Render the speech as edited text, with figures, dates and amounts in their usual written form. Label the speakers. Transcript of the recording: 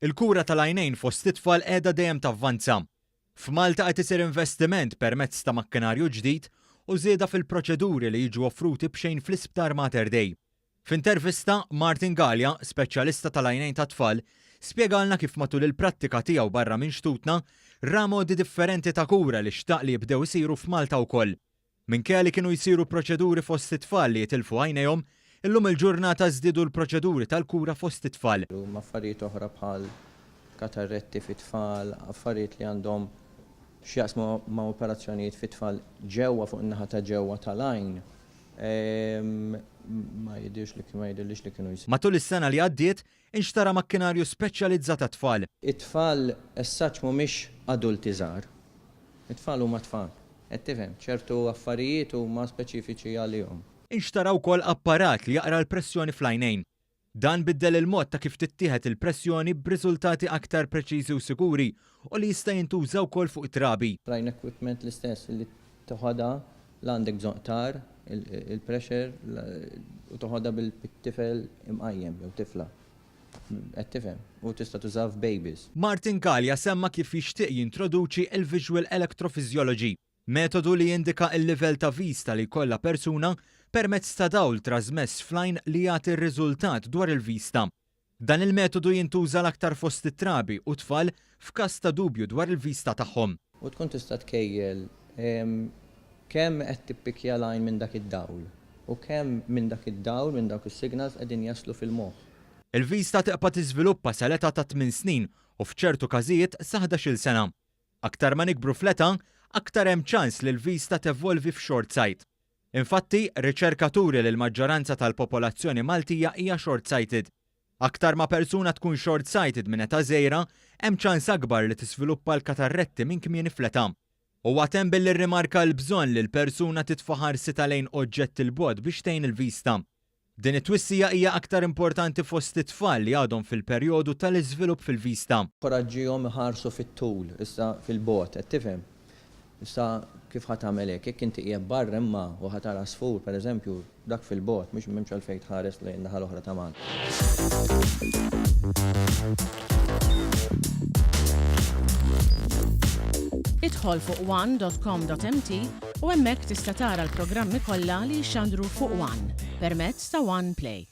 Speaker 1: Il-kura tal-għajnejn fost it-tfal qiegħda dejjem tavvanza. F'Malta qed isir investiment permezz ta' makkinarju ġdid u żieda fil-proċeduri li jiġu offruti b'xejn fl-Isptar Mater Dei. F'intervista, Martin Gallia, speċjalista tal-għajnejn tat-tfal, spjegalna kif matul il-prattika tiegħu barra minn xtutna ra modi differenti ta' kura li xtaq li jibdew isiru f'Malta wkoll. Minkejja li kienu jsiru proċeduri fost it-tfal li jitilfu għajnejhom, illum il-ġurnata żdiedu l-proċeduri tal-kura fost it-tfal.
Speaker 2: Affarijiet oħra bħal katarretti fit-tfal, affarijiet li għandhom x'jaqsmu ma' operazzjonijiet fit-tfal ġewwa fuq in-naħa ta' ġewwa tal-għajn. Ma jidhirlix li kienu jsiru.
Speaker 1: Matul is-sena li għaddiet, inxtara makkinarju speċjalizzat tat-tfal.
Speaker 2: It-tfal essaċ mhumiex adulti żgħar. It-tfal huma tfal. Qed tifhem, ċertu affarijiet huma speċifiċi għalihom.
Speaker 1: Inxtara wkoll apparat li jaqra l-pressjoni fl-għajnejn. Dan biddel il-mod ta' kif tittieħed il-pressjoni b'riżultati aktar preċiżi u sikuri u li jista' jintuża wkoll fuq it-trabi.
Speaker 2: Line equipment l-istess li toħodha l-għandek bżonqtar, il-pressure u toħodha bil-tifel imqajjem jew tifla. Qed tifhem u tista' tużaw f'babies.
Speaker 1: Martin Gallia semma kif jixtieq jintroduċi il-Visual Electrophysiology, metodu li jindika il-livell ta' vista li jkollha persuna permezz ta' dawl trasmess f'lajn li jagħti r-riżultat dwar il-vista. Dan il-metodu jintuża l-aktar fost it-trabi u tfal f'każ ta' dubju dwar il-vista tagħhom.
Speaker 2: U tkun tista' tkejjel kemm qed tippikja lajn minn dak id-dawl u kemm minn dak id-dawl minn dawk is-signals qegħdin jaslu fil-moħħ.
Speaker 1: Il-vista tibqa' tiżviluppa sal-età ta' 8 snin u f'ċertu każijiet sa 11-il sena. Aktar ma nikbru fl-età, aktar hemm ċans li l-vista tevolvi f'short sight. Infatti, riċerkaturi li l-maġġoranza tal-popolazzjoni Maltija hija short-sighted. Aktar ma persuna tkun short-sighted minn età żgħira, hemm ċans akbar li tisviluppa l-katarretti minn kmieni fl-età. U għatem billi rrimarka l-bżonn li l-persuna titfaħar sita lejn oġġett il-bod biex tgħin il-vista. Din it-twissija hija aktar importanti fost it-tfal li għadhom fil-perjodu tal-iżvilupp fil-vista.
Speaker 2: Koraġġihom iħarsu fit-tul, issa fil-bot, qed tifhem. Issa kif ħadd tagħmel hekk, jekk inti qiegħed barra imma u ħatara sfur pereżempju dak fil-bot mhux m'hemmx għalfejn tħares lejn naħa l-oħra ta' Malta.
Speaker 3: Idħol fuq one.com.mt u hemmhekk tista' tara l-programmi kollha li jxandru fuq One permezz ta' One Play.